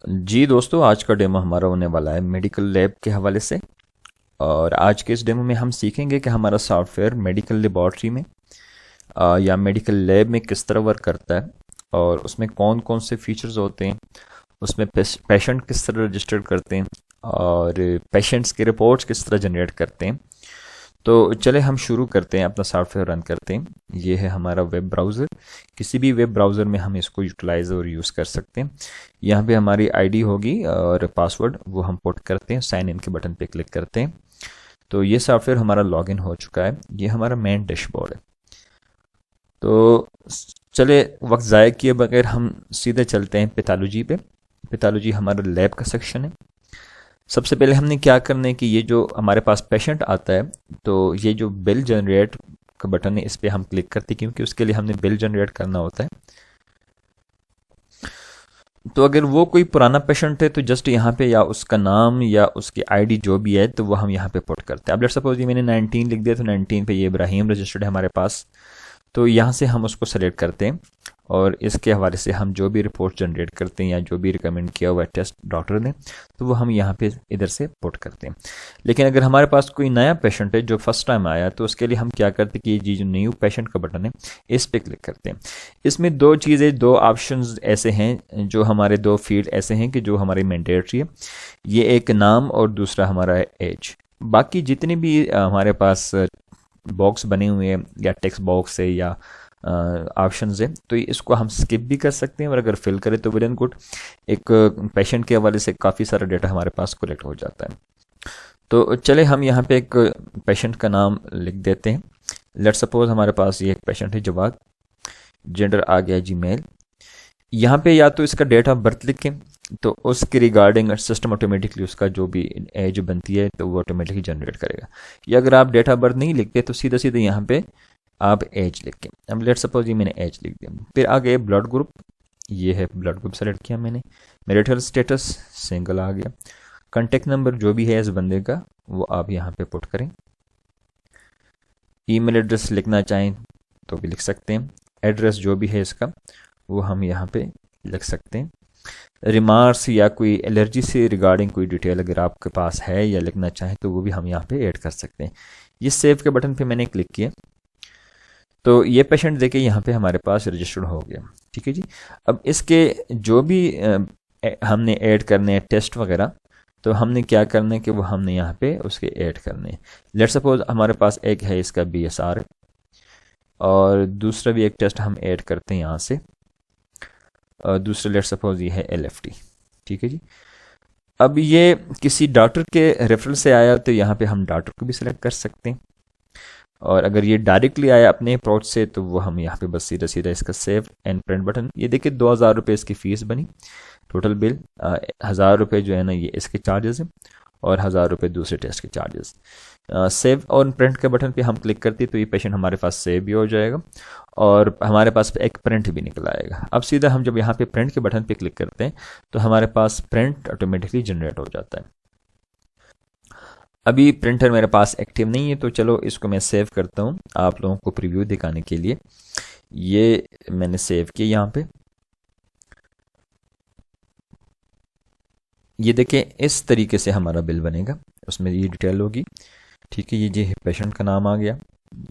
जी दोस्तों, आज का डेमो हमारा होने वाला है मेडिकल लैब के हवाले से। और आज के इस डेमो में हम सीखेंगे कि हमारा सॉफ्टवेयर मेडिकल लेबॉर्ट्री में या मेडिकल लैब में किस तरह वर्क करता है और उसमें कौन कौन से फीचर्स होते हैं, उसमें पेशेंट किस तरह रजिस्टर करते हैं और पेशेंट्स की रिपोर्ट्स किस तरह जनरेट करते हैं। तो चले हम शुरू करते हैं, अपना सॉफ्टवेयर रन करते हैं। ये है हमारा वेब ब्राउज़र। किसी भी वेब ब्राउज़र में हम इसको यूटिलाइज और यूज़ कर सकते हैं। यहाँ पे हमारी आईडी होगी और पासवर्ड वो हम पुट करते हैं, साइन इन के बटन पे क्लिक करते हैं। तो ये सॉफ्टवेयर हमारा लॉगिन हो चुका है। ये हमारा मेन डैशबोर्ड है। तो चले वक्त ज़ाया किए बगैर हम सीधे चलते हैं पैथोलॉजी पे। पैथोलॉजी हमारा लैब का सेक्शन है। सबसे पहले हमने क्या करना है कि ये जो हमारे पास पेशेंट आता है, तो ये जो बिल जनरेट का बटन है इस पर हम क्लिक करते हैं, क्योंकि उसके लिए हमने बिल जनरेट करना होता है। तो अगर वो कोई पुराना पेशेंट है तो जस्ट यहाँ पे या उसका नाम या उसकी आईडी जो भी है तो वो हम यहाँ पे पुट करते हैं। अब लेट सपोज ये मैंने 19 लिख दिया, तो 19 पे ये इब्राहिम रजिस्टर्ड है हमारे पास। तो यहाँ से हम उसको सेलेक्ट करते हैं और इसके हवाले से हम जो भी रिपोर्ट जनरेट करते हैं या जो भी रिकमेंड किया हुआ है टेस्ट डॉक्टर ने, तो वो हम यहाँ पे इधर से पुट करते हैं। लेकिन अगर हमारे पास कोई नया पेशेंट है जो फर्स्ट टाइम आया, तो उसके लिए हम क्या करते हैं कि ये जो न्यू पेशेंट का बटन है इस पर क्लिक करते हैं। इसमें दो चीज़ें, दो ऑप्शंस ऐसे हैं, जो हमारे दो फील्ड ऐसे हैं कि जो हमारे मैंडेटरी है। ये एक नाम और दूसरा हमारा है एज। बाकी जितने भी हमारे पास बॉक्स बने हुए हैं या टेक्स्ट बॉक्स है या ऑप्शंस है, तो इसको हम स्किप भी कर सकते हैं। और अगर फिल करें तो वेल एंड गुड। एक पेशेंट के हवाले से काफ़ी सारा डेटा हमारे पास कलेक्ट हो जाता है। तो चले हम यहाँ पे एक पेशेंट का नाम लिख देते हैं। लेट सपोज हमारे पास ये एक पेशेंट है जवाद। जेंडर आ गया जी मेल। यहाँ पे या तो इसका डेट ऑफ बर्थ लिखें, तो उसके रिगार्डिंग सिस्टम ऑटोमेटिकली उसका जो भी एज बनती है तो वो ऑटोमेटिकली जनरेट करेगा। या अगर आप डेट ऑफ बर्थ नहीं लिखते तो सीधा सीधा यहाँ पे आप एज लिखें। अब लेट सपोज ये मैंने एज लिख दिया। फिर आगे ब्लड ग्रुप, ये है ब्लड ग्रुप सेलेक्ट किया मैंने। मैरिटल स्टेटस सिंगल आ गया। कॉन्टेक्ट नंबर जो भी है इस बंदे का वो आप यहाँ पे पुट करें। ईमेल एड्रेस लिखना चाहें तो भी लिख सकते हैं। एड्रेस जो भी है इसका वो हम यहाँ पे लिख सकते हैं। रिमार्क्स या कोई एलर्जी से रिगार्डिंग कोई डिटेल अगर आपके पास है या लिखना चाहें तो वो भी हम यहाँ पे ऐड कर सकते हैं। ये सेव के बटन पे मैंने क्लिक किया, तो ये पेशेंट देखे यहाँ पे हमारे पास रजिस्टर्ड हो गया। ठीक है जी। अब इसके जो भी हमने ऐड करने हैं टेस्ट वगैरह, तो हमने क्या करना है कि वो हमने यहाँ पे उसके ऐड करने हैं। लेट सपोज हमारे पास एक है इसका BSR और दूसरा भी एक टेस्ट हम ऐड करते हैं यहाँ से। दूसरा लेट सपोज ये है LFT। ठीक है जी। अब ये किसी डॉक्टर के रेफरल से आया तो यहाँ पे हम डॉक्टर को भी सिलेक्ट कर सकते हैं। और अगर ये डायरेक्टली आया अपने अप्रोच से तो वो हम यहाँ पे बस सीधा सीधा इसका सेव एंड प्रिंट बटन। ये देखिए 2000 रुपये इसकी फ़ीस बनी। टोटल बिल 1000 रुपये जो है ना ये इसके चार्जेस हैं और 1000 रुपये दूसरे टेस्ट के चार्जेस। सेव और प्रिंट के बटन पे हम क्लिक करते हैं तो ये पेशेंट हमारे पास सेव भी हो जाएगा और हमारे पास एक प्रिंट भी निकल आएगा। अब सीधा हम जब यहाँ पे प्रिंट के बटन पे क्लिक करते हैं तो हमारे पास प्रिंट ऑटोमेटिकली जनरेट हो जाता है। अभी प्रिंटर मेरे पास एक्टिव नहीं है, तो चलो इसको मैं सेव करता हूँ आप लोगों को प्रीव्यू दिखाने के लिए। ये मैंने सेव किया यहाँ पे। ये देखें इस तरीके से हमारा बिल बनेगा, उसमें ये डिटेल होगी। ठीक है, ये पेशेंट का नाम आ गया,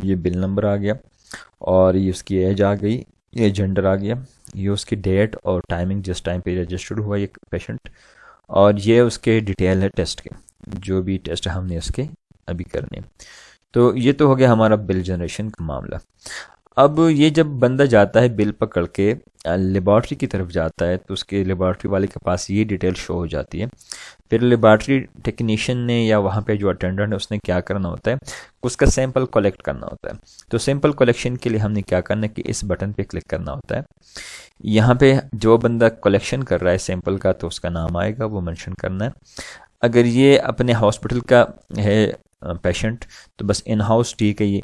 ये बिल नंबर आ गया और ये उसकी एज आ गई, ये जेंडर आ गया, ये उसकी डेट और टाइमिंग जिस टाइम पे रजिस्टर्ड हुआ ये पेशेंट, और ये उसके डिटेल है टेस्ट के, जो भी टेस्ट हमने उसके अभी करने। तो ये तो हो गया हमारा बिल जनरेशन का मामला। अब ये जब बंदा जाता है बिल पकड़ के लेबॉर्ट्री की तरफ जाता है तो उसके लेबॉर्ट्री वाले के पास ये डिटेल शो हो जाती है। फिर लेबॉर्ट्री टेक्नीशियन ने या वहाँ पे जो अटेंडेंट है उसने क्या करना होता है, उसका सैंपल कलेक्ट करना होता है। तो सैंपल कलेक्शन के लिए हमने क्या करना है कि इस बटन पे क्लिक करना होता है। यहाँ पे जो बंदा कलेक्शन कर रहा है सैंपल का तो उसका नाम आएगा, वो मेंशन करना है। अगर ये अपने हॉस्पिटल का है पेशेंट तो बस इन हाउस ठीक है ये।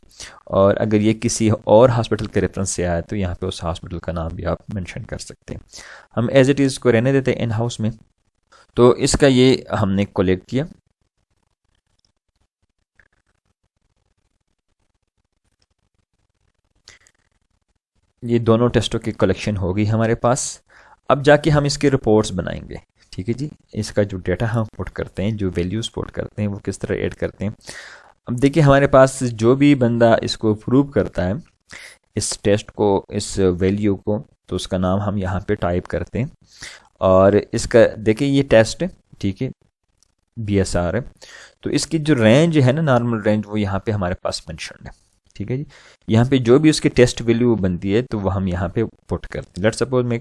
और अगर ये किसी और हॉस्पिटल के रेफरेंस से आया तो यहाँ पे उस हॉस्पिटल का नाम भी आप मेंशन कर सकते हैं। हम एज इट इज़ को रहने देते हैं इन हाउस में। तो इसका ये हमने कलेक्ट किया। ये दोनों टेस्टों की कलेक्शन होगी हमारे पास। अब जाके हम इसकी रिपोर्ट्स बनाएंगे। ठीक है जी। इसका जो डेटा हम पुट करते हैं, जो वैल्यूज़ पुट करते हैं, वो किस तरह ऐड करते हैं। अब देखिए हमारे पास जो भी बंदा इसको प्रूव करता है, इस टेस्ट को, इस वैल्यू को, तो उसका नाम हम यहाँ पे टाइप करते हैं। और इसका देखिए ये टेस्ट है, ठीक है, BSR है, तो इसकी जो रेंज है ना, नॉर्मल रेंज, वो यहाँ पे हमारे पास मेंशन है। ठीक है जी। यहाँ पे जो भी उसकी टेस्ट वैल्यू बनती है तो वो हम यहाँ पे पुट करते हैं। लेट सपोज मैं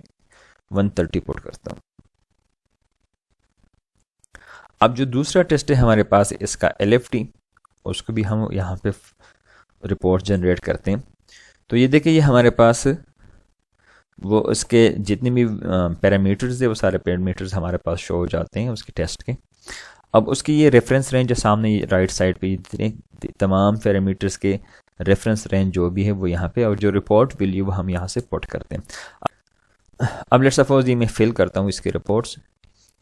130 पुट करता हूँ। अब जो दूसरा टेस्ट है हमारे पास इसका LFT, उसको भी हम यहाँ पे रिपोर्ट जनरेट करते हैं। तो ये देखिए ये हमारे पास वो उसके जितने भी पैरामीटर्स है, वो सारे पैरामीटर्स हमारे पास शो हो जाते हैं उसके टेस्ट के। अब उसकी ये रेफरेंस रेंज है सामने राइट साइड पे, जितने तमाम पैरामीटर्स के रेफरेंस रेंज जो भी है वो यहाँ पे, और जो रिपोर्ट वैल्यू वो हम यहाँ से पुट करते हैं। अब लेट्स सपोज ये मैं फिल करता हूँ इसके रिपोर्ट्स।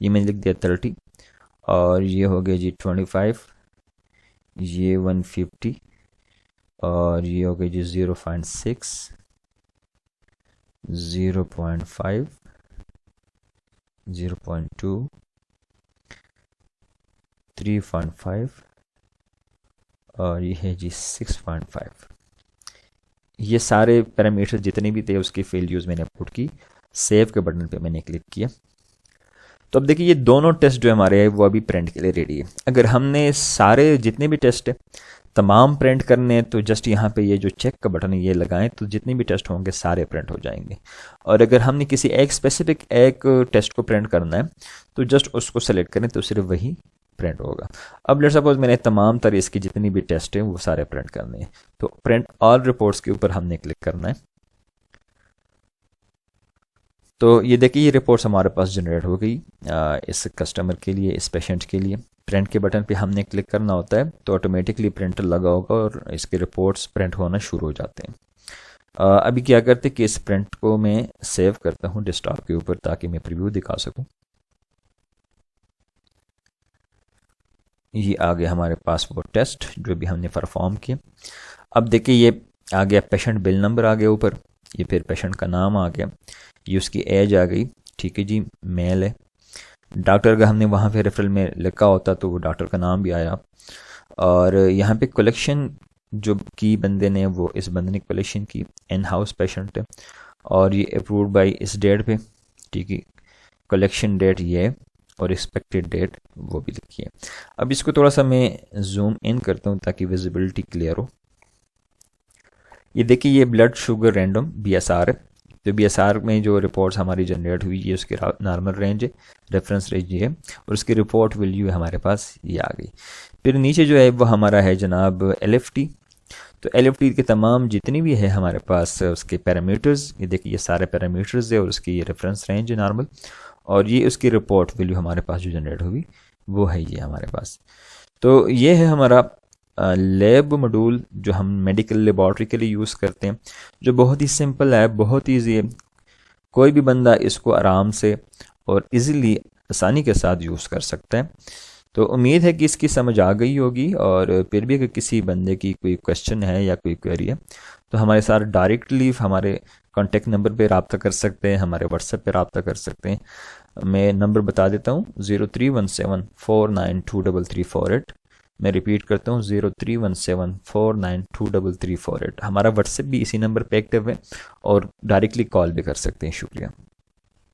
ये मैंने लिख दिया 30, और ये हो गया जी 25, ये 150, और ये हो गया जी 0.6, 0.5, 0.2, 3.5, और ये है जी 6.5। ये सारे पैरामीटर जितने भी थे उसकी वैल्यूज़ मैंने पुट की। सेव के बटन पे मैंने क्लिक किया। तो अब देखिए ये दोनों टेस्ट जो हमारे हैं वो अभी प्रिंट के लिए रेडी है। अगर हमने सारे जितने भी टेस्ट है तमाम प्रिंट करने हैं तो जस्ट यहाँ पे ये जो चेक का बटन है ये लगाएं, तो जितने भी टेस्ट होंगे सारे प्रिंट हो जाएंगे। और अगर हमने किसी एक स्पेसिफिक एक टेस्ट को प्रिंट करना है तो जस्ट उसको सेलेक्ट करें तो सिर्फ वही प्रिंट होगा। अब लेट्स सपोज मैंने तमाम तरह इसकी जितनी भी टेस्ट है वो सारे प्रिंट करने हैं, तो प्रिंट ऑल रिपोर्ट्स के ऊपर हमने क्लिक करना है। तो ये देखिए ये रिपोर्ट्स हमारे पास जनरेट हो गई इस कस्टमर के लिए, इस पेशेंट के लिए। प्रिंट के बटन पे हमने क्लिक करना होता है तो ऑटोमेटिकली प्रिंटर लगा होगा और इसके रिपोर्ट्स प्रिंट होना शुरू हो जाते हैं। अभी क्या करते हैं कि इस प्रिंट को मैं सेव करता हूँ डेस्कटॉप के ऊपर ताकि मैं प्रीव्यू दिखा सकूँ। ये आ गया हमारे पास वो टेस्ट जो भी हमने परफॉर्म किया। अब देखिए ये आ गया पेशेंट बिल नंबर आ गया ऊपर, ये फिर पेशेंट का नाम आ गया, ये उसकी एज आ गई, ठीक है जी, मेल है। डॉक्टर का हमने वहाँ पे रेफरल में लिखा होता तो वो डॉक्टर का नाम भी आया। और यहाँ पे कलेक्शन जो की बंदे ने, वो इस बंदे ने कलेक्शन की, इन हाउस पेशेंट है, और ये अप्रूव्ड बाय इस डेट पे, ठीक है। कलेक्शन डेट ये और एक्सपेक्टेड डेट वो भी लिखी है। अब इसको थोड़ा सा मैं जूम इन करता हूँ ताकि विजिबिलिटी क्लियर हो। ये देखिए ये ब्लड शुगर रैंडम BSR है। तो BSR में जो रिपोर्ट्स हमारी जनरेट हुई ये उसकी नॉर्मल रेंज है, रेफरेंस रेंज ये है, और उसकी रिपोर्ट वैल्यू है हमारे पास ये आ गई। फिर नीचे जो है वो हमारा है जनाब LFT। तो LFT के तमाम जितनी भी है हमारे पास उसके पैरामीटर्स, ये देखिए ये सारे पैरामीटर्स है और उसकी रेफरेंस रेंज है नॉर्मल, और ये उसकी रिपोर्ट वैल्यू हमारे पास जो जनरेट हुई वो है ये हमारे पास। तो ये है हमारा लैब मॉड्यूल जो हम मेडिकल लेबॉर्ट्री के लिए यूज़ करते हैं, जो बहुत ही सिंपल है, बहुत ईजी है। कोई भी बंदा इसको आराम से और इजीली आसानी के साथ यूज़ कर सकता है। तो उम्मीद है कि इसकी समझ आ गई होगी। और फिर भी अगर किसी बंदे की कोई क्वेश्चन है या कोई क्वेरी है तो हमारे साथ डायरेक्टली हमारे कॉन्टेक्ट नंबर पे रब्ता कर सकते हैं, हमारे व्हाट्सएप पे रब्ता कर सकते हैं। मैं नंबर बता देता हूँ 0317492348। मैं रिपीट करता हूँ 0317492348। हमारा व्हाट्सएप भी इसी नंबर पे एक्टिव है और डायरेक्टली कॉल भी कर सकते हैं। शुक्रिया।